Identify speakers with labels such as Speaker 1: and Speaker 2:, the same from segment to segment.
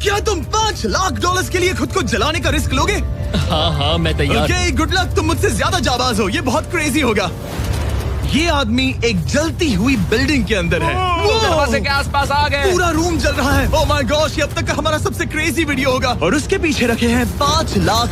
Speaker 1: क्या तुम $5 लाख के लिए खुद को जलाने का रिस्क लोगे?
Speaker 2: हाँ मैं तैयार।
Speaker 1: Okay, good luck. तुम मुझसे ज्यादा जाबाज हो, ये बहुत क्रेजी होगा। ये आदमी एक जलती हुई बिल्डिंग के अंदर है।
Speaker 3: दरवाजे के आसपास आ गए।
Speaker 1: पूरा रूम जल रहा है। ओह माय गॉश, ये अब तक का हमारा सबसे क्रेजी वीडियो होगा। और उसके पीछे रखे हैं $5 लाख,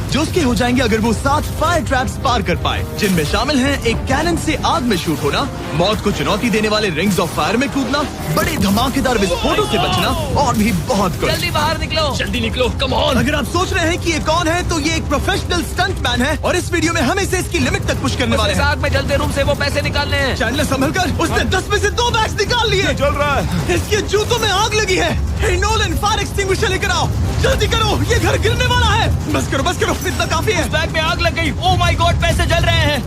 Speaker 1: जो उसके हो जाएंगे अगर वो 7 फायर ट्रैप्स पार कर पाए, जिनमें शामिल हैं एक कैनन से आग में शूट होना, मौत को चुनौती देने वाले रिंग्स ऑफ फायर में कूदना, बड़े धमाकेदार विस्फोटों से बचना और भी बहुत कुछ।
Speaker 3: जल्दी बाहर निकलो,
Speaker 2: जल्दी निकलो, कम ऑन।
Speaker 1: अगर आप सोच रहे हैं कि ये कौन है, तो ये एक प्रोफेशनल स्टंट मैन है और इस वीडियो में हम इसे इसकी लिमिट तक पुश करने वाले हैं।
Speaker 3: आग में जलते रूम से वो पैसे निकालने हैं।
Speaker 1: चैंडलर संभल कर, उसने 10 में से 2 बैग्स निकाल लिए।
Speaker 4: चल रहा है।
Speaker 1: इसके जूतों में आग लगी है। हे नोलन, फायर एक्सटिंग्विशर लेकर आओ, जल्दी करो, ये घर गिरने वाला है। बस करो, इतना काफी है।
Speaker 3: उस बैग में आग लग गई। ओह माय गॉड, पैसे जल रहे हैं।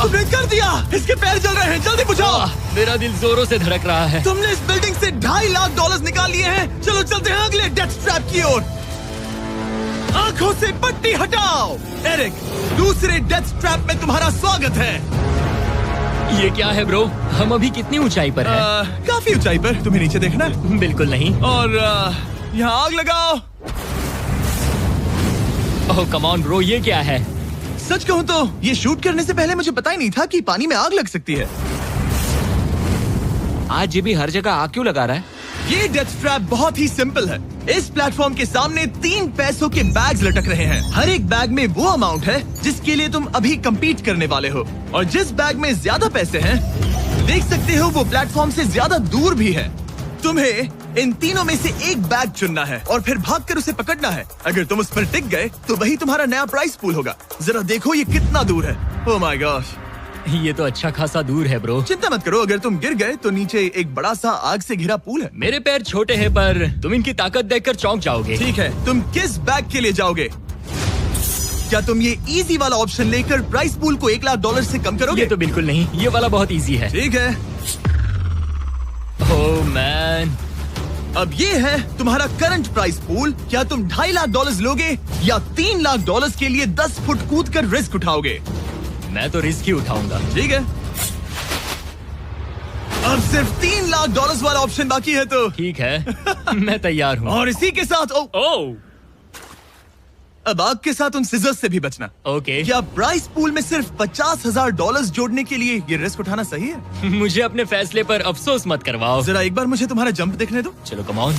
Speaker 1: तुमने कर दिया, इसके पैर जल रहे हैं, जल्दी बुझाओ।
Speaker 2: मेरा दिल जोरों से धड़क रहा है।
Speaker 1: तुमने इस बिल्डिंग से $2.5 लाख निकाल लिए हैं। चलो चलते हैं अगले डेथ ट्रैप की ओर। आंखों से पट्टी हटाओ। एरिक, दूसरे डेथ ट्रैप में तुम्हारा स्वागत है।
Speaker 2: ये क्या है ब्रो? हम अभी कितनी ऊंचाई पर हैं?
Speaker 1: काफी ऊंचाई पर। तुम्हें नीचे देखना?
Speaker 2: बिल्कुल नहीं।
Speaker 1: और यहाँ आग लगाओ।
Speaker 2: ओह कम ऑन ब्रो, ये क्या है?
Speaker 1: सच कहूँ तो ये शूट करने से पहले मुझे पता ही नहीं था कि पानी में आग लग सकती है।
Speaker 3: आज ये भी हर जगह आग क्यों लगा रहा है?
Speaker 1: ये डेथ ट्रैप बहुत ही सिंपल है। इस प्लेटफॉर्म के सामने 3 पैसों के बैग्स लटक रहे हैं। हर एक बैग में वो अमाउंट है जिसके लिए तुम अभी compete करने वाले हो, और जिस बैग में ज्यादा पैसे हैं, देख सकते हो वो प्लेटफॉर्म से ज्यादा दूर भी है। तुम्हें इन तीनों में से एक बैग चुनना है और फिर भागकर उसे पकड़ना है। अगर तुम उस पर टिक गए तो वही तुम्हारा नया प्राइस पूल होगा। जरा देखो ये कितना दूर है। ओह माय गॉश,
Speaker 2: ये तो अच्छा खासा दूर है ब्रो।
Speaker 1: चिंता मत करो, अगर तुम गिर गए तो नीचे एक बड़ा सा आग से घिरा पूल है।
Speaker 2: मेरे पैर छोटे हैं पर तुम इनकी ताकत देखकर चौंक जाओगे।
Speaker 1: ठीक है, तुम किस बैग के लिए जाओगे? क्या तुम ये इजी वाला ऑप्शन लेकर प्राइस पूल को $1 लाख से कम करोगे?
Speaker 2: ये तो बिल्कुल नहीं, ये वाला बहुत इजी है।
Speaker 1: ठीक है।
Speaker 2: ओह मैन,
Speaker 1: अब ये है तुम्हारा करंट प्राइस पूल। क्या तुम $2.5 लाख लोगे या $3 लाख के लिए 10 फुट कूद कर रिस्क उठाओगे?
Speaker 2: मैं तो रिस्क ही उठाऊंगा।
Speaker 1: ठीक है, अब सिर्फ $3 लाख वाला ऑप्शन बाकी है तो
Speaker 2: ठीक है, मैं तैयार हूँ।
Speaker 1: और इसी के साथ
Speaker 2: ओह
Speaker 1: अब आग के साथ उन सिजर्स से भी बचना।
Speaker 2: ओके।
Speaker 1: क्या प्राइस पूल में सिर्फ $50,000 जोड़ने के लिए ये रिस्क उठाना सही है?
Speaker 2: मुझे अपने फैसले पर अफसोस मत करवाओ।
Speaker 1: जरा एक बार मुझे तुम्हारा जंप देखने दो।
Speaker 2: चलो कम ऑन।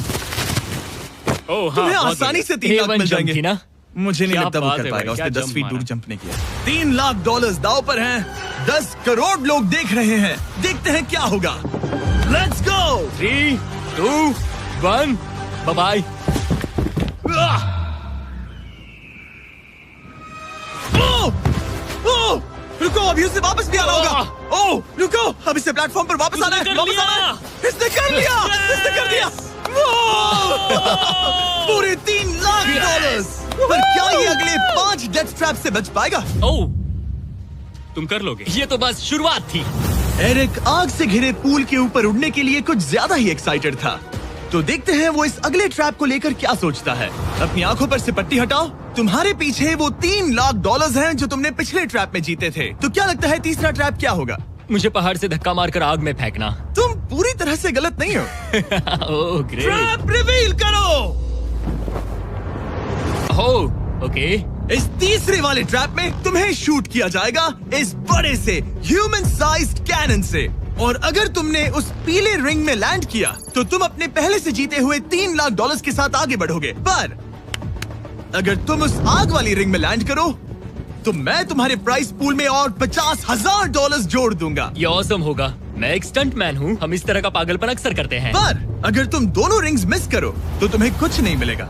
Speaker 2: ओह
Speaker 1: तुम्हें आसानी से 3 लाख मिल जाएंगे।
Speaker 2: ना?
Speaker 1: मुझे नहीं
Speaker 2: क्या
Speaker 1: लगता वो
Speaker 2: बात
Speaker 1: कर
Speaker 2: है
Speaker 1: पाएगा।
Speaker 2: भाई,
Speaker 1: उसने
Speaker 2: क्या
Speaker 1: 10 फीट
Speaker 2: जंप
Speaker 1: दूर
Speaker 2: मारा।
Speaker 1: जंप नहीं किया। $3 लाख दाव पर हैं। 10 करोड़ लोग देख रहे हैं। देखते हैं क्या होगा। Let's go.
Speaker 2: 3, 2, 1, bye bye.
Speaker 1: रुको, अभी उसे वापस भी आना होगा। ओह रुको, अब इसे प्लेटफॉर्म पर वापस आना है। वापस आना है। इसने कर लिया, इसने कर दिया। पूरे $3 लाख। पर क्या ये अगले 5 डेथ ट्रैप से बच पाएगा?
Speaker 2: ओह, तुम कर लोगे। ये तो बस शुरुआत थी।
Speaker 1: एरिक आग से घिरे पूल के ऊपर उड़ने के लिए कुछ ज्यादा ही एक्साइटेड था। तो देखते हैं वो इस अगले ट्रैप को लेकर क्या सोचता है। अपनी आंखों पर से पट्टी हटाओ। तुम्हारे पीछे वो $3 लाख हैं जो तुमने पिछले ट्रैप में जीते थे। तो क्या लगता है तीसरा ट्रैप क्या होगा?
Speaker 2: मुझे पहाड़ से धक्का मारकर आग में फेंकना।
Speaker 1: तुम पूरी तरह से गलत नहीं हो।
Speaker 2: Oh great.
Speaker 1: ट्रैप रिवील करो।
Speaker 2: Oh okay.
Speaker 1: इस तीसरे वाले ट्रैप में तुम्हें शूट किया जाएगा इस बड़े से ह्यूमन साइज्ड कैनन से, और अगर तुमने उस पीले रिंग में लैंड किया तो तुम अपने पहले से जीते हुए $3 लाख के साथ आगे बढ़ोगे। पर अगर तुम उस आग वाली रिंग में लैंड करो तो मैं तुम्हारे प्राइस पूल में और $50,000 जोड़ दूंगा।
Speaker 2: ये ऑसम होगा। मैं एक स्टंट मैन हूँ, हम इस तरह का पागलपन अक्सर करते हैं।
Speaker 1: पर अगर तुम दोनों रिंग्स मिस करो तो तुम्हें कुछ नहीं मिलेगा।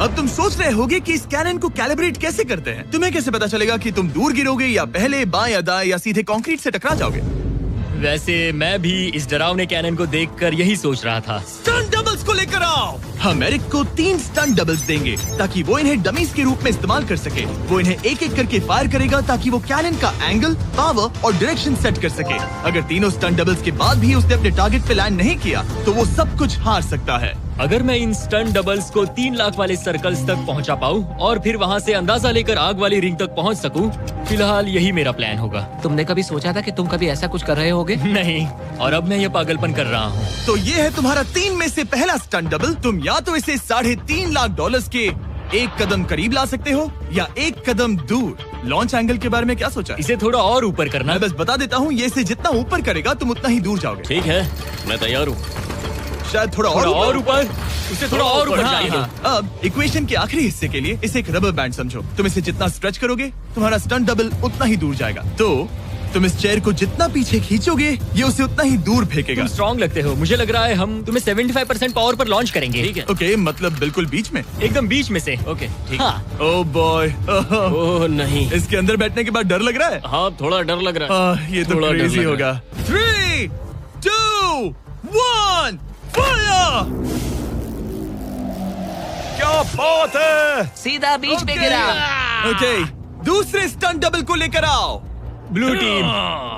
Speaker 1: अब तुम सोच रहे होगे कि इस कैनन को कैलिब्रेट कैसे करते हैं। तुम्हें कैसे पता चलेगा कि तुम दूर गिरोगे या पहले बाएं या दाएं या सीधे कंक्रीट से टकरा जाओगे?
Speaker 2: वैसे मैं भी इस डरावने कैनन को देखकर यही सोच रहा था।
Speaker 1: स्टंट डबल्स को लेकर आओ। हम एरिक को 3 स्टंट डबल्स देंगे ताकि वो इन्हें डमीज के रूप में इस्तेमाल कर सके। वो इन्हें एक एक करके फायर करेगा ताकि वो कैनन का एंगल, पावर और डायरेक्शन सेट कर सके। अगर तीनों स्टंट डबल्स के बाद भी उसने अपने टारगेट पे लैंड नहीं किया तो वो सब कुछ हार सकता है।
Speaker 2: अगर मैं इन स्टंट डबल्स को 3 लाख वाले सर्कल्स तक पहुंचा पाऊं और फिर वहां से अंदाजा लेकर आग वाली रिंग तक पहुंच सकूं, फिलहाल यही मेरा प्लान होगा।
Speaker 3: तुमने कभी सोचा था कि तुम कभी ऐसा कुछ कर रहे होगे?
Speaker 2: नहीं, और अब मैं ये पागलपन कर रहा हूँ।
Speaker 1: तो ये है तुम्हारा 3 में से पहला स्टंट डबल। तुम या तो इसे $3.5 लाख के एक कदम करीब ला सकते हो या एक कदम दूर। लॉन्च एंगल के बारे में क्या सोचा है?
Speaker 2: इसे थोड़ा और ऊपर करना।
Speaker 1: मैं बस बता देता हूँ, ये इसे जितना ऊपर करेगा तुम उतना ही दूर जाओगे।
Speaker 2: ठीक है, मैं तैयार हूँ।
Speaker 1: शायद थोड़ा और ऊपर।
Speaker 2: उसे थोड़ा और ऊपर
Speaker 1: हाँ,
Speaker 2: चाहिए।
Speaker 1: हाँ। अब इक्वेशन के आखिरी हिस्से के लिए इसे एक रबर बैंड समझो। तुम इसे जितना स्ट्रेच करोगे तुम्हारा स्टंट डबल उतना ही दूर जाएगा। तो तुम इस चेयर को जितना पीछे खींचोगे ये उसे उतना ही दूर फेंकेगा।
Speaker 2: तुम स्ट्रॉन्ग लगते हो। मुझे लग रहा है हम तुम्हें 75% पावर पर लॉन्च करेंगे। ठीक है।
Speaker 1: ओके, मतलब बिल्कुल बीच में?
Speaker 2: एकदम बीच में से।
Speaker 3: ओके, ठीक।
Speaker 2: हाँ।
Speaker 1: ओह बॉय,
Speaker 3: ओह नहीं,
Speaker 1: इसके अंदर बैठने के बाद डर लग रहा है।
Speaker 3: हाँ थोड़ा डर लग रहा है।
Speaker 1: ये तो
Speaker 3: थोड़ा डर
Speaker 1: क्रेजी
Speaker 3: लग
Speaker 1: होगा। 3, 2, 1, फायर! क्या बात है!
Speaker 3: सीधा बीच में गिरा।
Speaker 1: ओके, दूसरे स्टंट डबल को लेकर आओ।
Speaker 2: Blue team.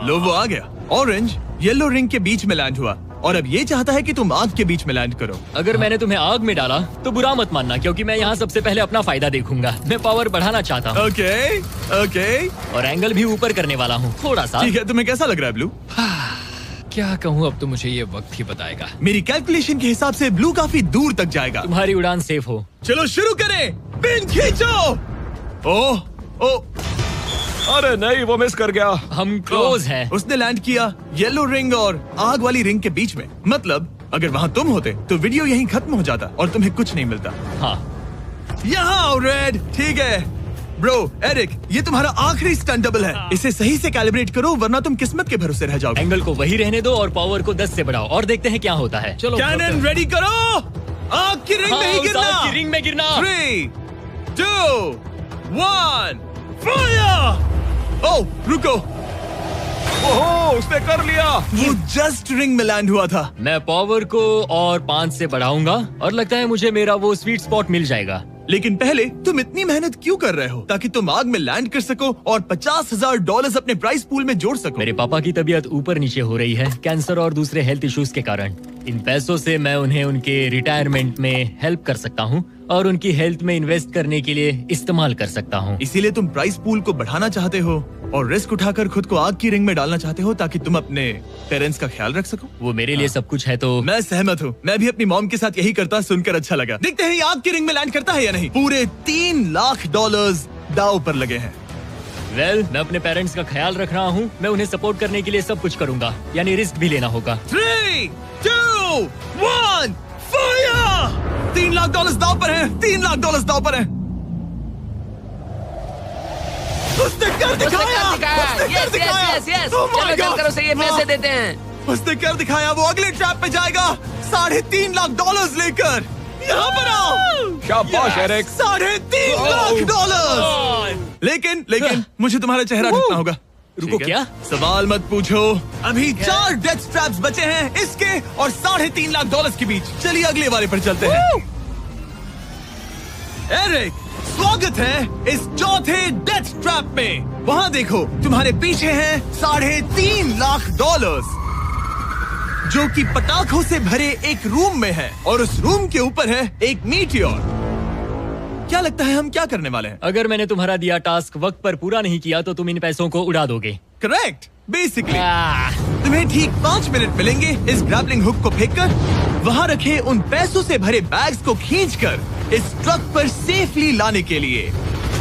Speaker 1: लो, वो आ गया। ऑरेंज येलो रिंग के बीच में लैंड हुआ और अब ये चाहता है कि तुम आग के बीच में लैंड करो।
Speaker 2: अगर मैंने तुम्हें आग में डाला तो बुरा मत मानना, क्योंकि मैं यहाँ सबसे पहले अपना फायदा देखूंगा। मैं पावर बढ़ाना चाहता हूँ।
Speaker 1: ओके, ओके,
Speaker 2: और एंगल भी ऊपर करने वाला हूँ थोड़ा सा।
Speaker 1: ठीक है। तुम्हें कैसा लग रहा है ब्लू?
Speaker 4: क्या कहूँ, अब तो मुझे ये वक्त ही बताएगा।
Speaker 1: मेरी कैलकुलेशन के हिसाब से ब्लू काफी दूर तक जाएगा।
Speaker 2: तुम्हारी उड़ान सेफ हो।
Speaker 1: चलो शुरू करें। पिन खींचो। ओह, ओह,
Speaker 3: अरे नहीं, वो मिस कर गया।
Speaker 2: हम क्लोज हैं।
Speaker 1: उसने लैंड किया येलो रिंग और आग वाली रिंग के बीच में। मतलब अगर वहाँ तुम होते तो वीडियो यहीं खत्म हो जाता और तुम्हें कुछ नहीं मिलता।
Speaker 2: हाँ।
Speaker 1: यहाँ आओ रेड। ठीक है ब्रो, एरिक, ये तुम्हारा आखिरी स्टंट डबल है। इसे सही से कैलिब्रेट करो वरना तुम किस्मत के भरोसे रह जाओगे।
Speaker 2: एंगल को वही रहने दो और पावर को 10 से बढ़ाओ और देखते हैं क्या होता है। चलो
Speaker 1: कैनन रेडी करो। आग की रिंग में ही
Speaker 2: उस
Speaker 1: गिरना।
Speaker 2: आग की रिंग में गिरना।
Speaker 1: 3, 2, 1, फायर! ओह, रुको।
Speaker 3: ओह, उसने कर लिया।
Speaker 1: वो जस्ट रिंग में लैंड हुआ था।
Speaker 2: मैं पावर को और 5 से बढ़ाऊंगा और लगता है मुझे मेरा वो स्वीट स्पॉट मिल जाएगा।
Speaker 1: लेकिन पहले तुम इतनी मेहनत क्यों कर रहे हो? ताकि तुम आग में लैंड कर सको और $50,000 अपने प्राइस पूल में जोड़ सको।
Speaker 2: मेरे पापा की तबीयत ऊपर नीचे हो रही है, कैंसर और दूसरे हेल्थ इश्यूज के कारण। इन पैसों से मैं उन्हें उनके रिटायरमेंट में हेल्प कर सकता हूँ और उनकी हेल्थ में इन्वेस्ट करने के लिए इस्तेमाल कर सकता हूँ।
Speaker 1: इसीलिए तुम प्राइस पूल को बढ़ाना चाहते हो और रिस्क उठाकर खुद को आग की रिंग में डालना चाहते हो ताकि तुम अपने पेरेंट्स का ख्याल रख सको।
Speaker 2: वो मेरे लिए सब कुछ है तो
Speaker 1: मैं सहमत हूँ। मैं भी अपनी मॉम के साथ यही करता, सुनकर अच्छा लगा। देखते हैं ये आग की रिंग में लैंड करता है या नहीं। पूरे $3 लाख दांव पर लगे हैं।
Speaker 2: मैं अपने पेरेंट्स का ख्याल रख रहा हूँ। मैं उन्हें सपोर्ट करने के लिए सब कुछ करूंगा, यानी रिस्क भी लेना होगा।
Speaker 1: 3, 2, 1, फायर! $3 लाख दांव पर है। $3 लाख दांव पर है। उसने कर दिखाया।
Speaker 3: Yes yes yes. चलो चलकर उसे ये पैसे देते हैं।
Speaker 1: उसने कर दिखाया। वो अगले ट्रैप पे जाएगा $3.5 लाख लेकर। यहाँ पर आओ।
Speaker 3: शाबाश एरिक।
Speaker 1: $3.5 लाख। लेकिन मुझे तुम्हारा चेहरा ढूंढना होगा।
Speaker 2: रुको,
Speaker 1: ठीक है?
Speaker 2: क्या?
Speaker 1: सवाल मत पूछो। अभी 4 डेथ ट्रैप्स बचे हैं, इसके और $3.5 लाख के बीच। चलिए अगले वाले पर चलते हैं। एरिक, स्वागत है इस चौथे डेथ ट्रैप में। वहाँ देखो, तुम्हारे पीछे हैं $3.5 लाख, जो कि पटाखों से भरे एक रूम में है और उस रूम के ऊपर है एक मीटियोर। क्या लगता है हम क्या करने वाले हैं?
Speaker 2: अगर मैंने तुम्हारा दिया टास्क वक्त पर पूरा नहीं किया तो तुम इन पैसों को उड़ा दोगे।
Speaker 1: करेक्ट। बेसिकली तुम्हें ठीक 5 मिनट मिलेंगे इस ग्रैपलिंग हुक को फेंककर वहाँ रखे उन पैसों से भरे बैग्स को खींचकर इस ट्रक पर सेफली लाने के लिए।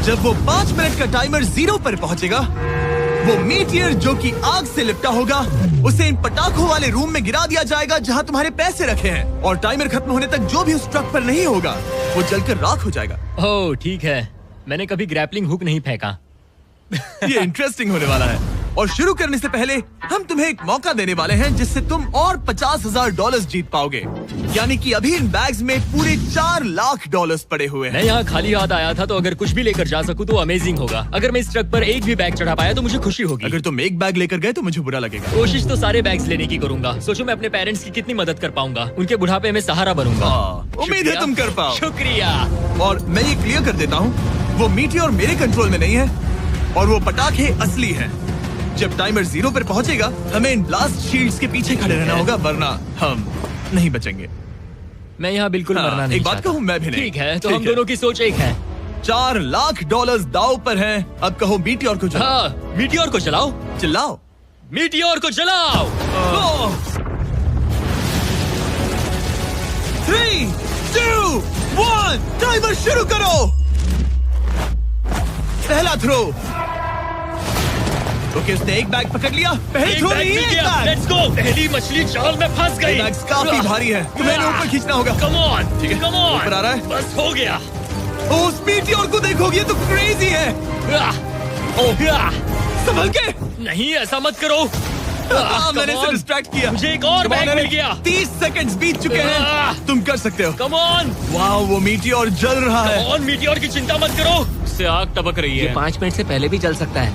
Speaker 1: जब वो 5 मिनट का टाइमर 0 पर पहुँचेगा, वो मीटियर जो कि आग से लिपटा होगा उसे इन पटाखों वाले रूम में गिरा दिया जाएगा जहाँ तुम्हारे पैसे रखे हैं। और टाइमर खत्म होने तक जो भी उस ट्रक पर नहीं होगा वो जलकर राख हो जाएगा।
Speaker 2: ओह ठीक है, मैंने कभी ग्रैपलिंग हुक नहीं फेंका।
Speaker 1: ये इंटरेस्टिंग होने वाला है। और शुरू करने से पहले हम तुम्हें एक मौका देने वाले हैं जिससे तुम और $50,000 जीत पाओगे। यानी कि अभी इन बैग्स में पूरे $4 लाख पड़े हुए हैं।
Speaker 2: मैं यहाँ खाली हाथ आया था, तो अगर कुछ भी लेकर जा सकूं तो अमेजिंग होगा। अगर मैं इस ट्रक पर एक भी बैग चढ़ा पाया तो मुझे खुशी होगी।
Speaker 1: अगर तुम एक बैग लेकर गए तो मुझे बुरा लगेगा।
Speaker 2: कोशिश तो सारे बैग्स लेने की करूंगा। सोचो मैं अपने पेरेंट्स की कितनी मदद कर पाऊंगा। उनके बुढ़ापे में सहारा बनूंगा।
Speaker 1: उम्मीद है तुम कर पाओ।
Speaker 2: शुक्रिया।
Speaker 1: और मैं ये क्लियर कर देता हूँ, वो मीटियोर मेरे कंट्रोल में नहीं है और वो पटाखे असली हैं। जब टाइमर 0 पर पहुंचेगा हमें इन ब्लास्ट शील्ड्स के पीछे खड़े रहना होगा, वरना हम नहीं बचेंगे।
Speaker 2: मैं यहाँ बिल्कुल
Speaker 1: हाँ,
Speaker 2: मरना नहीं
Speaker 1: एक बात
Speaker 2: चाहता।
Speaker 1: कहूँ, मैं भी नहीं।
Speaker 2: ठीक है, तो
Speaker 1: ठीक
Speaker 2: हम
Speaker 1: है।
Speaker 2: दोनों की सोच एक है।
Speaker 1: $4 लाख दाव पर हैं। अब कहो मीटियोर को जलाओ।
Speaker 2: हाँ, मीटियोर को चलाओ,
Speaker 1: चिल्लाओ।
Speaker 2: मीटियोर को चलाओ।
Speaker 1: 3, 2, 1 टाइमर शुरू करो। पहला थ्रो। ओके, उसने एक बैग पकड़ लिया। पहले थ्रो नहीं, एक बैग।
Speaker 2: Let's go. पहली मछली जाल में फंस गई।
Speaker 1: बैग्स काफी भारी है, तुम्हें इन्हें ऊपर खींचना होगा।
Speaker 2: कम ऑन,
Speaker 1: ठीक है,
Speaker 2: कम ऑन।
Speaker 1: ऊपर आ रहा है।
Speaker 2: बस हो गया।
Speaker 1: उस मीटियोर को देखोगे, ये तो क्रेजी है। संभल के।
Speaker 2: नहीं, ऐसा मत करो।
Speaker 1: मैंने इसे डिस्ट्रैक्ट किया।
Speaker 2: मुझे एक और बैग मिल गया।
Speaker 1: 30 सेकंड्स बीत चुके हैं। तुम कर सकते हो।
Speaker 2: कम ऑन,
Speaker 1: वाह, वो मीटियोर जल रहा है।
Speaker 2: कम ऑन, मीटियोर की चिंता मत करो। उससे आग टपक रही
Speaker 3: ये
Speaker 2: है।
Speaker 3: 5 मिनट से पहले भी जल सकता है।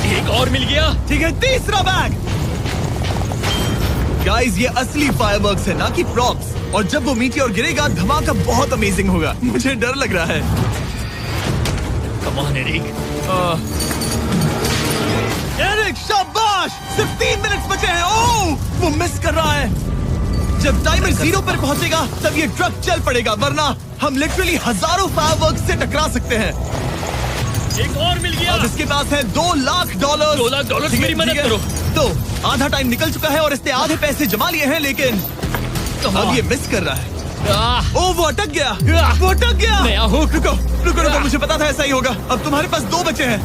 Speaker 2: एक और मिल गया।
Speaker 1: ठीक है, तीसरा बैग। गाइस, ये असली फायरवर्क्स है, ना कि प्रॉप्स। और जब वो मीटियोर गिरेगा, धमाका बहुत अमेजिंग होगा। मुझे डर लग रहा है।
Speaker 2: Come on Eric.
Speaker 1: एरिक, शाबाश! सिर्फ 3 मिनट बचे हैं। ओह, वो मिस कर रहा है। जब टाइमर 0 पर पहुंचेगा, तब ये ट्रक चल पड़ेगा, वरना हम लिटरली हजारों फायरवर्क्स से टकरा सकते हैं।
Speaker 2: एक और मिल गया।
Speaker 1: अब इसके पास है $2 लाख।
Speaker 2: $2 लाख मेरी मदद करो।
Speaker 1: तो आधा टाइम निकल चुका है और इसने आधे पैसे जमा लिए हैं, लेकिन अब ये मिस कर रहा है। ओह, वो अटक गया। वो अटक गया।
Speaker 2: नया हुक।
Speaker 1: रुको रुको रुको, मुझे पता था ऐसा ही होगा। अब तुम्हारे पास 2 बचे हैं।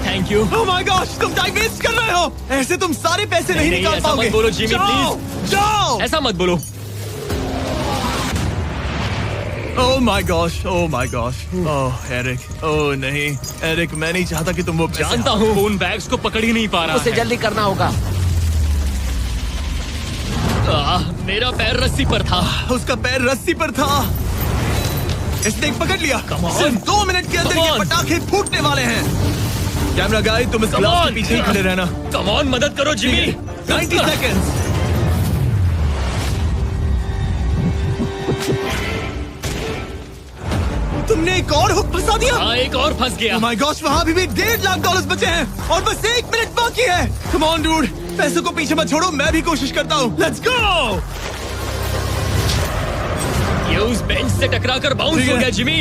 Speaker 2: Thank you.
Speaker 1: Oh my gosh, तुम टाइम वेस्ट कर रहे हो। ऐसे तुम सारे पैसे नहीं
Speaker 2: नहीं,
Speaker 1: निकाल
Speaker 2: ऐसा
Speaker 1: पाओगे।
Speaker 2: मत बोलो, जिमी,
Speaker 1: जाओ, जाओ।
Speaker 2: ऐसा मत बोलो।
Speaker 1: Oh my gosh, oh my gosh. Oh Eric, oh नहीं एरिक, मैं नहीं चाहता कि तुम वो पैसे
Speaker 2: जानता हूँ, उन बैग्स को पकड़ ही नहीं पा रहा
Speaker 3: उसे
Speaker 2: है।
Speaker 3: जल्दी करना होगा।
Speaker 2: मेरा पैर रस्सी पर था।
Speaker 1: उसका पैर रस्सी पर था। इसने एक पकड़ लिया।
Speaker 2: Come on.
Speaker 1: सिर्फ 2 मिनट के अंदर
Speaker 2: Come
Speaker 1: ये
Speaker 2: on.
Speaker 1: पटाखे फूटने वाले हैं। कैमरा गाय, तुम इस
Speaker 2: Come
Speaker 1: ग्लास
Speaker 2: on.
Speaker 1: के पीछे ही खड़े रहना।
Speaker 2: कम ऑन, मदद करो जिमी।
Speaker 1: 90 सेकेंड्स। तुमने एक और हुक फंसा दिया।
Speaker 2: हाँ, एक और फंस गया।
Speaker 1: Oh my gosh, वहाँ अभी भी $1.5 लाख बचे हैं और बस 1 मिनट बाकी है। Come on, dude, पैसों को पीछे मत छोड़ो, मैं भी कोशिश करता हूँ। Let's go!
Speaker 2: ये उस बेंच से टकरा कर बाउंस
Speaker 1: ठीक
Speaker 2: हो
Speaker 1: है।
Speaker 2: गया Jimmy.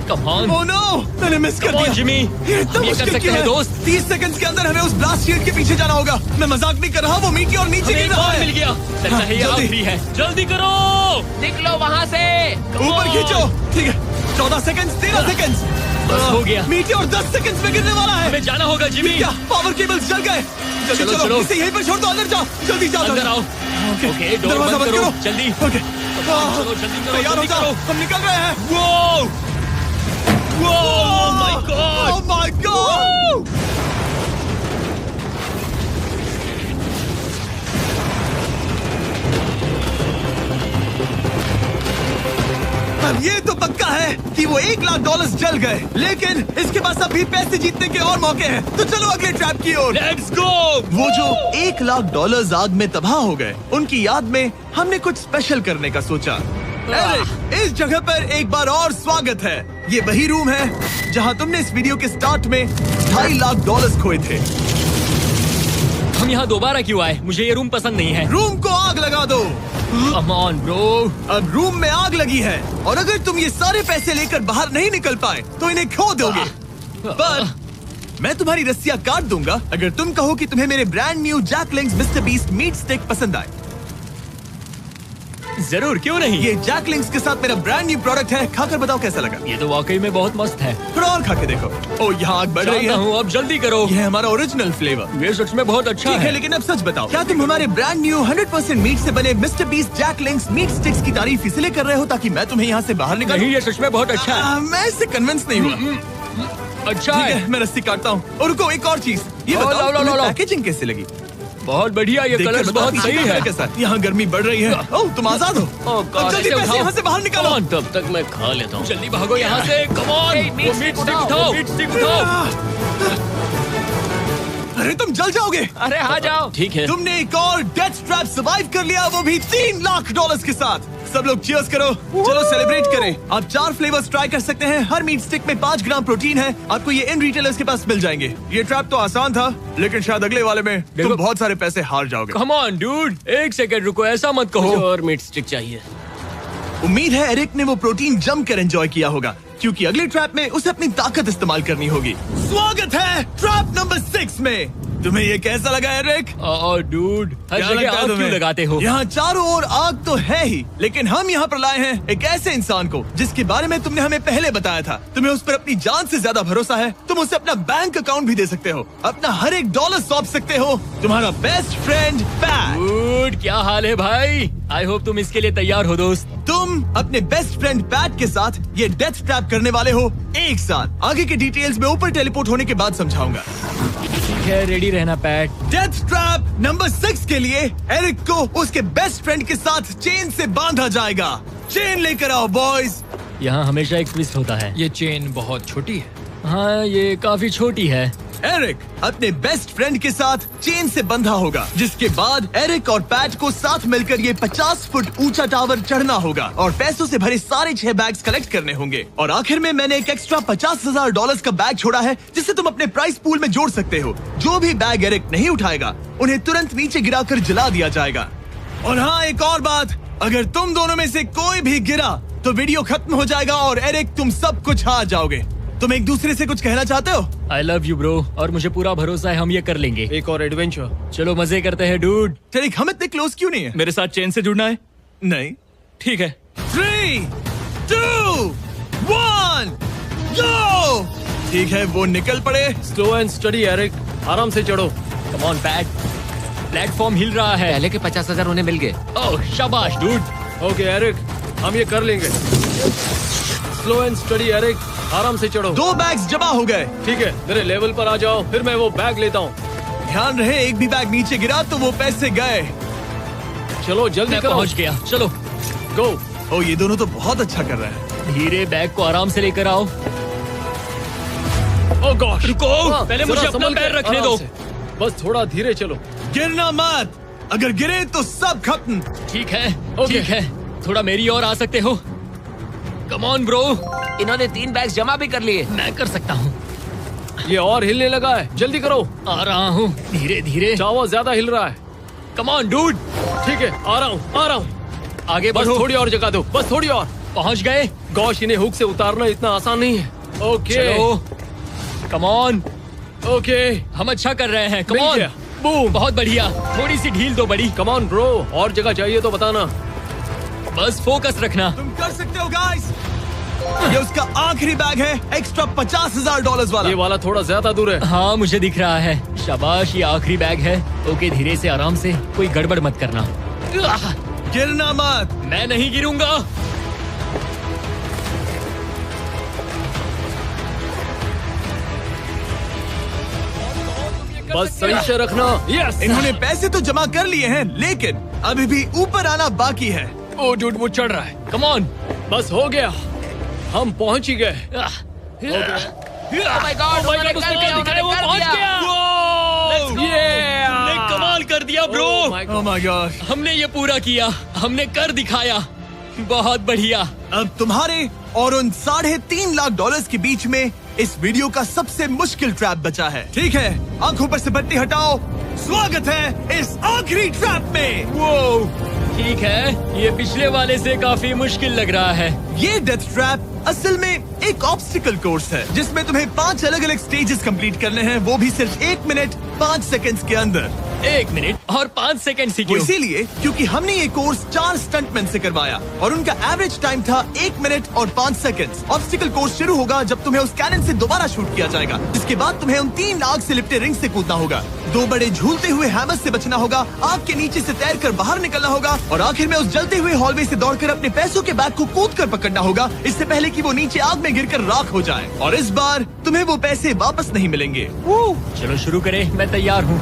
Speaker 2: Come on.
Speaker 1: Oh no, मैंने मिस कर
Speaker 2: Come on,
Speaker 1: दिया।
Speaker 2: जिमी।
Speaker 1: ये इतना
Speaker 2: हम ये कर
Speaker 1: मुश्किल
Speaker 2: सकते
Speaker 1: क्यों
Speaker 2: हैं,
Speaker 1: है?
Speaker 2: दोस्त।
Speaker 1: 30 सेकंड्स के अंदर हमें उस ब्लास्ट शील्ड के पीछे जाना होगा। मैं मजाक नहीं कर रहा, वो मीटी और नीचे
Speaker 2: हमें
Speaker 1: गिर
Speaker 2: एक
Speaker 1: रहा
Speaker 2: और
Speaker 1: है।
Speaker 2: मिल गया। लगता है ये
Speaker 1: जल्दी।
Speaker 2: आखिरी है। जल्दी करो।
Speaker 3: निकलो वहाँ से।
Speaker 1: ऊपर खींचो। ठीक है, 14 सेकंड्स, 13 सेकंड्स।
Speaker 2: बस हो गया।
Speaker 1: मीटी और 10 सेकंड्स में गिरने वाला है।
Speaker 2: हमें जाना होगा जिमी।
Speaker 1: क्या पावर केबल्स जल गए? जल्दी
Speaker 2: चलो,
Speaker 1: चलो,
Speaker 2: चलो।
Speaker 1: इसे यहीं पर छोड़ दो, अंदर जाओ। जल्दी जाओ,
Speaker 2: अंदर आओ। ओके, डोर
Speaker 1: दरवाजा
Speaker 2: बंद करो। जल्दी।
Speaker 1: ओके,
Speaker 2: चलो, जल्दी करो,
Speaker 1: तैयार हो
Speaker 2: जल्दी
Speaker 1: जाओ,
Speaker 2: करो।
Speaker 1: हम निकल रहे हैं।
Speaker 2: वो my
Speaker 1: Oh
Speaker 2: God.
Speaker 1: my God! अब ये तो पक्का है कि वो $1 लाख जल गए, लेकिन इसके पास अभी पैसे जीतने के और मौके हैं। तो चलो अगले ट्रैप की ओर।
Speaker 2: Let's go.
Speaker 1: वो जो $1 लाख आग में तबाह हो गए, उनकी याद में हमने कुछ स्पेशल करने का सोचा। एरिक, इस जगह पर एक बार और स्वागत है। ये वही रूम है जहां तुमने इस वीडियो के स्टार्ट में $2.5 लाख खोए थे।
Speaker 2: हम यहाँ दोबारा क्यों आए? मुझे ये रूम पसंद नहीं है।
Speaker 1: रूम को आग लगा दो।
Speaker 2: Come on bro.
Speaker 1: अब रूम में आग लगी है और अगर तुम ये सारे पैसे लेकर बाहर नहीं निकल पाए तो इन्हें खो दोगे। पर मैं तुम्हारी रस्सियां काट दूंगा अगर तुम कहो कि तुम्हें मेरे brand new Jack Link's mister Beast meat stick पसंद आए।
Speaker 2: जरूर, क्यों नहीं।
Speaker 1: ये जैकलिंग्स के साथ मेरा ब्रांड न्यू प्रोडक्ट है, खाकर बताओ कैसा लगा।
Speaker 2: ये तो वाकई में बहुत मस्त है।
Speaker 1: थोड़ा और खा के देखो। ओ, यहाँ आग बढ़ रही
Speaker 2: जानता
Speaker 1: है।
Speaker 2: हूँ, अब जल्दी करो।
Speaker 1: ये है हमारा ओरिजिनल फ्लेवर।
Speaker 2: ये सच में बहुत अच्छा
Speaker 1: ठीक है,
Speaker 2: है।
Speaker 1: लेकिन अब सच बताओ, क्या तुम हमारे ब्रांड न्यू 100% मीट से बने मिस्टर बीस्ट जैकलिंग्स मीट स्टिक्स की तारीफ इसलिए कर रहे हो ताकि मैं तुम्हें यहाँ से बाहर निकालूं?
Speaker 2: नहीं, ये सच में बहुत अच्छा है।
Speaker 1: मैं इससे कन्विंस नहीं हुआ।
Speaker 2: अच्छा
Speaker 1: ठीक
Speaker 2: है।
Speaker 1: है, मैं रस्सी काटता हूँ। और रुको, एक और चीज, ये
Speaker 2: लो,
Speaker 1: बताओ
Speaker 2: लो, लो,
Speaker 1: तुम्हें
Speaker 2: लो।
Speaker 1: पैकेजिंग कैसे लगी?
Speaker 2: बहुत बढ़िया, ये
Speaker 1: देखकर
Speaker 2: कलर्स
Speaker 1: बताओ
Speaker 2: बहुत
Speaker 1: पीछे
Speaker 2: सही
Speaker 1: का
Speaker 2: है।
Speaker 1: कैसा है? यहाँ गर्मी बढ़ रही है। ओह, तुम आजाद हो। अब जल्दी पैसे यहाँ से बाहर निकालो।
Speaker 2: तब तक मैं खा लेता हूँ। जल्दी भागो यहाँ से। Come on.
Speaker 3: Hey, meat
Speaker 2: वो मीट
Speaker 3: stick
Speaker 2: स्टिक
Speaker 3: उठाओ।
Speaker 2: उठाओ। मीट स्टिक उठाओ।
Speaker 1: अरे तुम जल जाओगे।
Speaker 3: अरे आ जाओ।
Speaker 2: ठीक है।
Speaker 1: तुमने एक और डेथ ट्रैप सर्वाइव कर लिया, वो भी $3 लाख के साथ। सब लोग चीयर्स करो। चलो सेलिब्रेट करें। आप 4 फ्लेवर्स ट्राई कर सकते हैं। हर मीट स्टिक में 5 ग्राम प्रोटीन है। आपको ये इन रिटेलर्स के पास मिल जाएंगे। ये ट्रैप तो आसान था, लेकिन शायद अगले वाले में तुम बहुत सारे पैसे हार जाओगे।
Speaker 2: कम ऑन डूड, एक सेकंड रुको, ऐसा मत कहो।
Speaker 3: और मीट स्टिक चाहिए।
Speaker 1: उम्मीद है एरिक ने वो प्रोटीन जमकर एंजॉय किया होगा, क्योंकि अगले ट्रैप में उसे अपनी ताकत इस्तेमाल करनी होगी। स्वागत है ट्रैप नंबर 6 में। तुम्हें ये कैसा लगा एरिक?
Speaker 2: डूड, हर
Speaker 1: क्या
Speaker 2: जगह
Speaker 1: लगता है
Speaker 2: आग क्यों
Speaker 1: तुम्हें?
Speaker 2: लगाते हो?
Speaker 1: यहाँ चारों ओर आग तो है ही, लेकिन हम यहाँ पर लाए हैं एक ऐसे इंसान को जिसके बारे में तुमने हमें पहले बताया था। तुम्हें उस पर अपनी जान से ज्यादा भरोसा है। तुम उसे अपना बैंक अकाउंट भी दे सकते हो, अपना हर एक डॉलर सौंप सकते हो। तुम्हारा बेस्ट फ्रेंड पैट।
Speaker 2: डूड, क्या हाल है भाई? आई होप तुम इसके लिए तैयार हो दोस्त।
Speaker 1: तुम अपने बेस्ट फ्रेंड पैट के साथ ये डेथ ट्रैप करने वाले हो एक साथ। आगे के डिटेल्स में ऊपर टेलीपोर्ट होने के बाद समझाऊंगा।
Speaker 2: ठीक है, रेडी रहना पैट।
Speaker 1: डेथ ट्रैप नंबर 6 के लिए एरिक को उसके बेस्ट फ्रेंड के साथ चेन से बांधा जाएगा। चेन लेकर आओ बॉयज।
Speaker 2: यहाँ हमेशा एक ट्विस्ट होता है।
Speaker 4: ये चेन बहुत छोटी है।
Speaker 2: हाँ, ये काफी छोटी है।
Speaker 1: एरिक अपने बेस्ट फ्रेंड के साथ चेन से बंधा होगा, जिसके बाद एरिक और पैट को साथ मिलकर ये 50 फुट ऊंचा टावर चढ़ना होगा और पैसों से भरे सारे 6 बैग्स कलेक्ट करने होंगे। और आखिर में मैंने एक एक्स्ट्रा $50,000 का बैग छोड़ा है, जिसे तुम अपने प्राइस पूल में जोड़ सकते हो। जो भी बैग एरिक नहीं उठाएगा, उन्हें तुरंत नीचे गिराकर जला दिया जाएगा। और हाँ, एक और बात, अगर तुम दोनों में से कोई भी गिरा तो वीडियो खत्म हो जाएगा और एरिक तुम सब कुछ हार जाओगे। तुम एक दूसरे से कुछ कहना चाहते हो?
Speaker 2: आई लव यू ब्रो, और मुझे पूरा भरोसा है हम ये कर लेंगे।
Speaker 5: एक और एडवेंचर।
Speaker 2: चलो मजे करते हैं डूड।
Speaker 1: टेरिक, हम इतने क्लोज क्यों नहीं है?
Speaker 5: मेरे साथ चेन से जुड़ना है?
Speaker 1: नहीं।
Speaker 5: ठीक है।
Speaker 1: 3, 2, 1, go! ठीक है, वो निकल पड़े।
Speaker 5: स्लो एंड स्टडी एरिक, आराम से चढ़ो।
Speaker 2: कम ऑन पैट, प्लेटफॉर्म हिल रहा है।
Speaker 3: पहले के 50,000 उन्हें मिल गए।
Speaker 2: ओह शाबाश डूड।
Speaker 5: ओके एरिक, हम ये कर लेंगे। स्लो एंड स्टडी एरिक, आराम से चढ़ो।
Speaker 1: 2 बैग्स जमा हो गए।
Speaker 5: ठीक है, मेरे लेवल पर आ जाओ, फिर मैं वो बैग लेता हूँ।
Speaker 1: ध्यान रहे, एक भी बैग नीचे गिरा तो वो पैसे गए।
Speaker 5: चलो जल्दी
Speaker 2: मैं
Speaker 5: करो।
Speaker 2: पहुंच गया, चलो।
Speaker 5: गो।
Speaker 1: ओ, ये दोनों तो बहुत अच्छा कर रहे हैं।
Speaker 2: धीरे बैग को आराम से लेकर आओ।
Speaker 5: ओह गॉश,
Speaker 2: रुको, पहले मुझे
Speaker 5: जरा
Speaker 2: अपना
Speaker 5: संभल के,
Speaker 2: पैर रखने
Speaker 5: आराम
Speaker 2: दो।
Speaker 5: से। बस थोड़ा धीरे चलो।
Speaker 1: गिरना मत, अगर गिरे तो सब खत्म।
Speaker 2: ठीक है,
Speaker 5: ओके।
Speaker 2: ठीक है, थोड़ा मेरी ओर आ सकते हो? कम ऑन ब्रो,
Speaker 3: इन्होंने 3 बैग्स जमा भी कर लिए।
Speaker 2: मैं कर सकता हूँ।
Speaker 5: ये और हिलने लगा है, जल्दी करो।
Speaker 2: आ रहा हूँ, धीरे धीरे।
Speaker 5: चावा ज्यादा हिल रहा है।
Speaker 2: कम ऑन डूड,
Speaker 5: ठीक है, आ रहा हूँ, आ रहा हूँ।
Speaker 2: आगे
Speaker 5: बस
Speaker 2: बढ़ो।
Speaker 5: थोड़ी और जगह दो, बस थोड़ी और।
Speaker 2: पहुंच गए।
Speaker 5: गॉश, इन्हें हुक से उतारना इतना आसान नहीं है। ओके
Speaker 2: चलो, कम ऑन,
Speaker 5: ओके,
Speaker 2: हम अच्छा कर रहे हैं। कम
Speaker 5: मिल
Speaker 2: ऑन,
Speaker 5: गया। बूम।
Speaker 2: बहुत बढ़िया। थोड़ी सी ढील दो बड़ी।
Speaker 5: कम ऑन ब्रो, और जगह चाहिए तो बताना।
Speaker 2: बस फोकस रखना।
Speaker 1: तुम कर सकते हो गाइस। ये उसका आखिरी बैग है, एक्स्ट्रा $50,000 वाला।
Speaker 5: ये वाला थोड़ा ज्यादा दूर है।
Speaker 2: हाँ, मुझे दिख रहा है। शाबाश, ये आखिरी बैग है। ओके, धीरे से, आराम से, कोई गड़बड़ मत करना।
Speaker 1: गिरना मत।
Speaker 2: मैं नहीं गिरूंगा।
Speaker 5: बस सही से रखना। यस।
Speaker 1: इन्होंने पैसे तो जमा कर लिए हैं, लेकिन अभी भी ऊपर आना बाकी है।
Speaker 5: ओ डूड, वो चढ़ रहा है।
Speaker 2: Come on.
Speaker 5: बस हो गया, हम पहुंच ही गए।
Speaker 3: Oh my God, उन्होंने कर दिया, उन्होंने
Speaker 2: वो
Speaker 3: कर
Speaker 2: पहुंच
Speaker 3: दिया।
Speaker 2: गया। हमने कमाल कर दिया bro.
Speaker 5: Oh my God.
Speaker 1: Oh my God.
Speaker 2: हमने ये पूरा किया, हमने कर दिखाया। बहुत बढ़िया।
Speaker 1: अब तुम्हारे और उन $3.5 लाख के बीच में इस वीडियो का सबसे मुश्किल ट्रैप बचा है। ठीक है, आंखों पर से पट्टी हटाओ। स्वागत है इस आखिरी ट्रैप में।
Speaker 2: वो ठीक है, ये पिछले वाले से काफी मुश्किल लग रहा है।
Speaker 1: ये डेथ ट्रैप असल में एक ऑब्स्टिकल कोर्स है, जिसमें तुम्हें 5 अलग अलग स्टेजेस कंप्लीट करने हैं, वो भी सिर्फ 1 मिनट 5 सेकंड्स के अंदर।
Speaker 2: 1 मिनट और 5 सेकंड ही
Speaker 1: वो
Speaker 2: क्यों?
Speaker 1: इसीलिए क्योंकि हमने ये कोर्स 4 स्टंटमैन से करवाया और उनका एवरेज टाइम था 1 मिनट और 5 सेकंड्स। ऑब्स्टिकल कोर्स शुरू होगा जब तुम्हें उस कैनन से दोबारा शूट किया जाएगा, जिसके बाद तुम्हें उन 3 आग से लिपटे रिंग से कूदना होगा, 2 बड़े झूलते हुए हैमर से बचना होगा, आग के नीचे से तैरकर बाहर निकलना होगा और आखिर में उस जलते हुए हॉलवे से दौड़कर अपने पैसों के बैग को कूदकर पकड़ना होगा, इससे पहले कि वो नीचे आग में गिरकर राख हो जाए। और इस बार तुम्हें वो पैसे वापस नहीं मिलेंगे।
Speaker 2: चलो शुरू करें, मैं तैयार हूँ।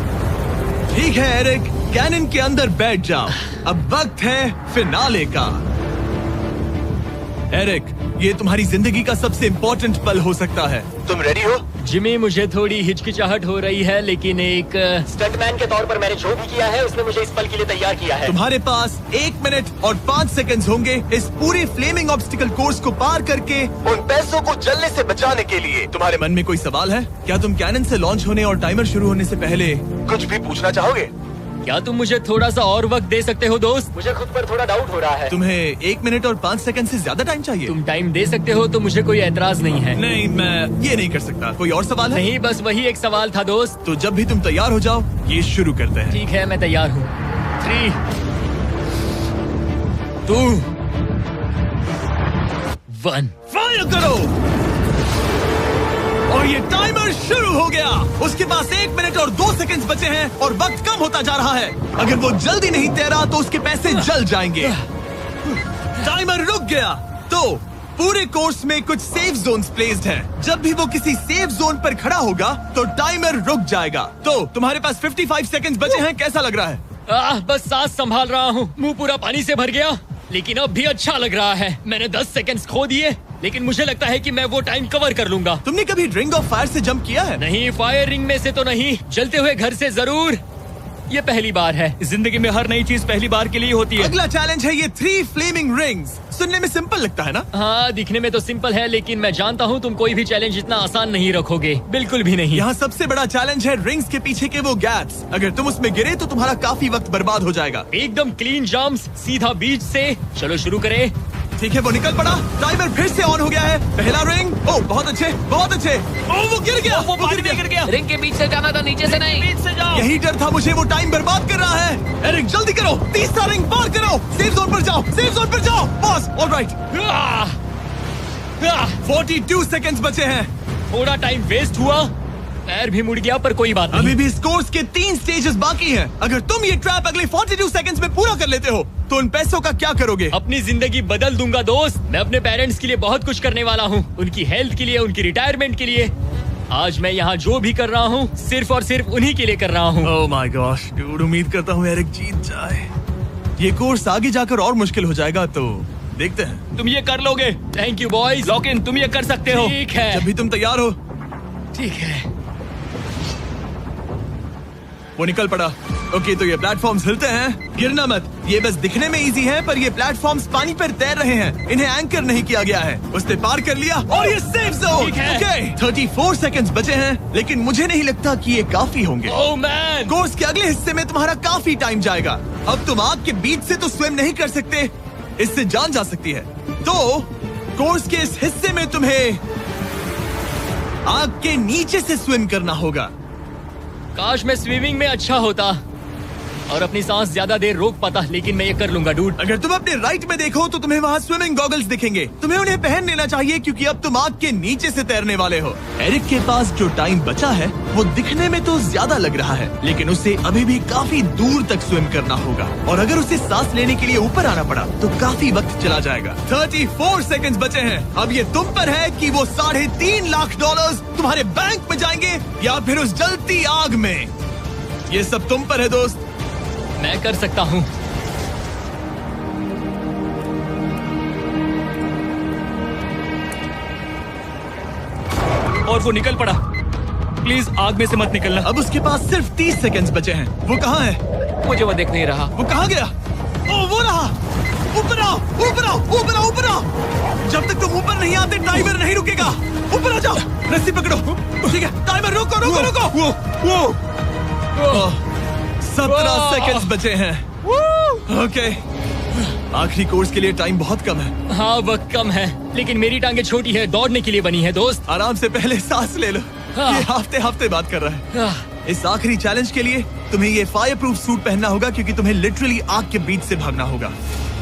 Speaker 1: ठीक है एरिक, कैनन के अंदर बैठ जाओ। अब वक्त है फिनाले का। एरिक, ये तुम्हारी जिंदगी का सबसे इम्पोर्टेंट पल हो सकता है। तुम रेडी हो?
Speaker 2: जिमी, मुझे थोड़ी हिचकिचाहट हो रही है, लेकिन एक स्टंटमैन के तौर पर मैंने जो भी किया है उसने मुझे इस पल के लिए तैयार किया है।
Speaker 1: तुम्हारे पास 1 मिनट और 5 सेकंड्स होंगे इस पूरे फ्लेमिंग ऑब्स्टिकल कोर्स को पार करके उन पैसों को जलने से बचाने के लिए। तुम्हारे मन में कोई सवाल है? क्या तुम कैनन से लॉन्च होने और टाइमर शुरू होने से पहले कुछ भी पूछना चाहोगे?
Speaker 2: क्या तुम मुझे थोड़ा सा और वक्त दे सकते हो दोस्त? मुझे खुद पर थोड़ा डाउट हो रहा है।
Speaker 1: तुम्हें 1 मिनट और 5 सेकंड से ज्यादा टाइम चाहिए?
Speaker 2: तुम टाइम दे सकते हो तो मुझे कोई एतराज नहीं है।
Speaker 1: नहीं, मैं ये नहीं कर सकता। कोई और सवाल है?
Speaker 2: नहीं, बस वही एक सवाल था दोस्त।
Speaker 1: तो जब भी तुम तैयार हो जाओ, ये शुरू करते हैं।
Speaker 2: ठीक है, मैं तैयार हूँ। 3, 2, 1
Speaker 1: फायर करो। और ये टाइमर शुरू हो गया। उसके पास 1 मिनट और 2 सेकंड्स बचे हैं और वक्त कम होता जा रहा है। अगर वो जल्दी नहीं तैरा तो उसके पैसे जल जाएंगे। टाइमर रुक गया। तो पूरे कोर्स में कुछ सेफ जोन्स प्लेस्ड हैं। जब भी वो किसी सेफ जोन पर खड़ा होगा तो टाइमर रुक जाएगा। तो तुम्हारे पास 55 सेकंड्स बचे हैं। कैसा लग रहा है?
Speaker 2: बस सांस संभाल रहा हूँ। मुंह पूरा पानी से भर गया, लेकिन अब भी अच्छा लग रहा है। मैंने 10 सेकंड्स खो दिए, लेकिन मुझे लगता है कि मैं वो टाइम कवर कर लूंगा।
Speaker 1: तुमने कभी रिंग ऑफ फायर से जंप किया है?
Speaker 2: नहीं, फायर रिंग में से तो नहीं, जलते हुए घर से जरूर। ये पहली बार है। जिंदगी में हर नई चीज पहली बार के लिए होती है।
Speaker 1: अगला चैलेंज है ये 3 फ्लेमिंग रिंग्स। सुनने में सिंपल लगता है ना?
Speaker 2: हाँ, दिखने में तो सिंपल है, लेकिन मैं जानता हूँ तुम कोई भी चैलेंज इतना आसान नहीं रखोगे। बिल्कुल भी नहीं।
Speaker 1: यहाँ सबसे बड़ा चैलेंज है रिंग्स के पीछे के वो गैप्स। अगर तुम उसमें गिरे तो तुम्हारा काफी वक्त बर्बाद हो जाएगा।
Speaker 2: एकदम क्लीन जंप्स, सीधा बीच से। चलो शुरू करें।
Speaker 1: ठीक है, वो निकल पड़ा। टाइमर फिर से ऑन हो गया है। पहला रिंग। ओह, बहुत अच्छे, बहुत अच्छे। ओह, वो गिर गया।
Speaker 2: वो गिर गया।
Speaker 3: रिंग के बीच से जाना था, नीचे से नहीं।
Speaker 2: बीच से जाओ।
Speaker 1: यही डर था मुझे, वो टाइम बर्बाद कर रहा है। एरिक, जल्दी करो। तीसरा रिंग पार करो। सेफ जोन पर जाओ, सेफ जोन पर जाओ। Boss, alright. 42 सेकंड्स बचे हैं।
Speaker 2: थोड़ा टाइम वेस्ट हुआ, पैर भी मुड़ गया, पर कोई बात नहीं।
Speaker 1: अभी भी इस कोर्स के 3 स्टेजेस बाकी हैं। अगर तुम ये ट्रैप अगले 42 सेकंड्स में पूरा कर लेते हो तो उन पैसों का क्या करोगे?
Speaker 2: अपनी जिंदगी बदल दूंगा दोस्त। मैं अपने पेरेंट्स के लिए बहुत कुछ करने वाला हूँ, उनकी हेल्थ के लिए, उनकी रिटायरमेंट के लिए। आज मैं यहाँ जो भी कर रहा हूँ सिर्फ और सिर्फ उन्हीं के लिए कर रहा हूँ।
Speaker 1: ओह माय गॉश डूड, उम्मीद करता हूँ एरिक जीत जाए। ये कोर्स आगे जाकर और मुश्किल हो जाएगा, तो देखते हैं।
Speaker 2: तुम ये कर लोगे। Thank you boys. Lock in, तुम ये कर सकते हो। ठीक है,
Speaker 1: जब भी तुम तैयार हो।
Speaker 2: ठीक है।
Speaker 1: वो निकल पड़ा। ओके, तो ये प्लेटफॉर्म्स हिलते हैं। गिरना मत। ये बस दिखने में इजी है, पर ये प्लेटफॉर्म्स पानी पर तैर रहे हैं। इन्हें एंकर नहीं किया गया है। उसने पार कर लिया और ये सेफ जोन।
Speaker 2: ठीक है।
Speaker 1: ओके, 34 सेकंड्स बचे हैं, लेकिन मुझे नहीं लगता कि ये काफी होंगे।
Speaker 2: ओह मैन,
Speaker 1: कोर्स के अगले हिस्से में तुम्हारा काफी टाइम जाएगा। अब तुम आग के बीच से तो स्विम नहीं कर सकते, इससे जान जा सकती है। तो कोर्स के इस हिस्से में तुम्हें आग के नीचे से स्विम करना होगा।
Speaker 2: काश मैं स्विमिंग में अच्छा होता और अपनी सांस ज्यादा देर रोक पाता, लेकिन मैं ये कर लूंगा डूड।
Speaker 1: अगर तुम अपने राइट में देखो तो तुम्हें वहाँ स्विमिंग गॉगल्स दिखेंगे। तुम्हें उन्हें पहन लेना चाहिए, क्योंकि अब तुम आग के नीचे से तैरने वाले हो। एरिक के पास जो टाइम बचा है वो दिखने में तो ज्यादा लग रहा है, लेकिन उसे अभी भी काफी दूर तक स्विम करना होगा। और अगर उसे सांस लेने के लिए ऊपर आना पड़ा तो काफी वक्त चला जाएगा। 34 सेकंड्स बचे हैं। अब ये तुम पर है कि वो $3.5 लाख तुम्हारे बैंक में जाएंगे या फिर उस जलती आग में। ये सब तुम पर है दोस्त।
Speaker 2: मैं कर सकता हूँ। और वो निकल पड़ा। प्लीज आग में से मत निकलना।
Speaker 1: अब उसके पास सिर्फ 30 सेकंड्स बचे हैं। वो कहाँ है?
Speaker 3: मुझे वो देख नहीं रहा।
Speaker 1: वो कहाँ गया? ओ, वो रहा। ऊपर आओ, ऊपर आओ, ऊपर आओ, ऊपर आओ। जब तक तुम ऊपर नहीं आते टाइमर नहीं रुकेगा। ऊपर आ जाओ, रस्सी पकड़ो। ठीक है, टाइमर रोको, रोको, रोको। वो 17 सेकंड्स बचे हैं। ओके, आखिरी कोर्स के लिए टाइम बहुत कम है।
Speaker 2: हाँ, वक्त कम है, लेकिन मेरी टांगे छोटी है, दौड़ने के लिए बनी है दोस्त।
Speaker 1: आराम से पहले सांस ले लो। ये हफ्ते हफ्ते बात कर रहा है। इस आखिरी चैलेंज के लिए तुम्हें ये फायर प्रूफ सूट पहनना होगा, क्योंकि तुम्हें लिटरली आग के बीच से भागना होगा।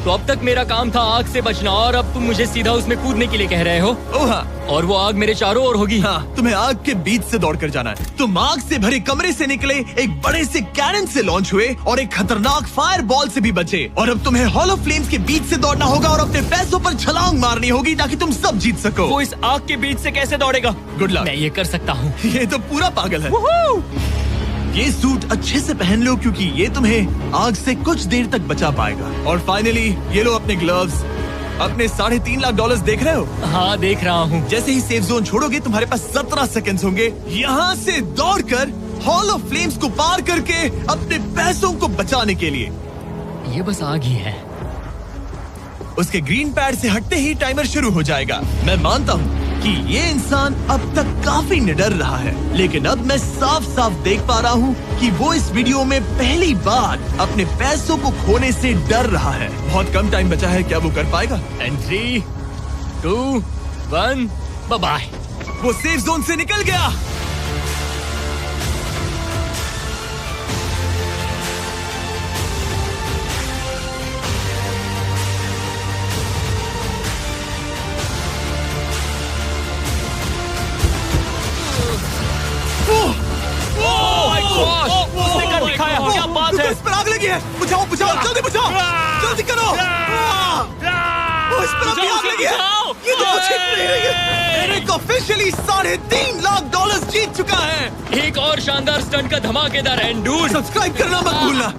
Speaker 2: तो अब तक मेरा काम था आग से बचना, और अब तुम मुझे सीधा उसमें कूदने के लिए कह रहे हो।
Speaker 1: ओह हाँ,
Speaker 2: और वो आग मेरे चारों ओर होगी।
Speaker 1: हाँ, तुम्हें आग के बीच से दौड़ कर जाना है। तुम आग से भरे कमरे से निकले, एक बड़े से कैनन से लॉन्च हुए और एक खतरनाक फायर बॉल से भी बचे। और अब तुम्हें हॉलो फ्लेम्स के बीच से दौड़ना होगा और अपने पैसों पर छलांग मारनी होगी ताकि तुम सब जीत सको।
Speaker 2: वो इस आग के बीच से कैसे दौड़ेगा?
Speaker 1: Good luck.
Speaker 2: मैं ये कर सकता हूँ।
Speaker 1: ये तो पूरा पागल है। ये सूट अच्छे से पहन लो, क्योंकि ये तुम्हें आग से कुछ देर तक बचा पाएगा। और फाइनली ये लो अपने ग्लव्स। अपने $3.5 लाख देख रहे हो?
Speaker 2: हाँ, देख रहा हूँ।
Speaker 1: जैसे ही सेफ जोन छोड़ोगे तुम्हारे पास 17 सेकंड्स होंगे यहाँ से दौड़कर हॉल ऑफ फ्लेम्स को पार करके अपने पैसों को बचाने के लिए।
Speaker 2: ये बस आग ही है।
Speaker 1: उसके ग्रीन पैड से हटते ही टाइमर शुरू हो जाएगा। मैं मानता हूँ कि ये इंसान अब तक काफी निडर रहा है, लेकिन अब मैं साफ साफ देख पा रहा हूँ कि वो इस वीडियो में पहली बार अपने पैसों को खोने से डर रहा है। बहुत कम टाइम बचा है, क्या वो कर पाएगा?
Speaker 2: And 3, 2, 1, bye bye.
Speaker 1: वो सेफ जोन से निकल गया।
Speaker 2: उसने कर दिखाया, क्या बात है?
Speaker 1: इस पर आग लगी है। बुझाओ बुझाओ, जल्दी बुझाओ, जल्दी करो। इस पर अभी आग लगी है। ये तो कुछ हिट नहीं रही है। एरिक ऑफिशियली $3.5 लाख जीत चुका है।
Speaker 2: एक और शानदार स्टंट का धमाकेदार एंड डूड।
Speaker 1: सब्सक्राइब करना मत भूलना।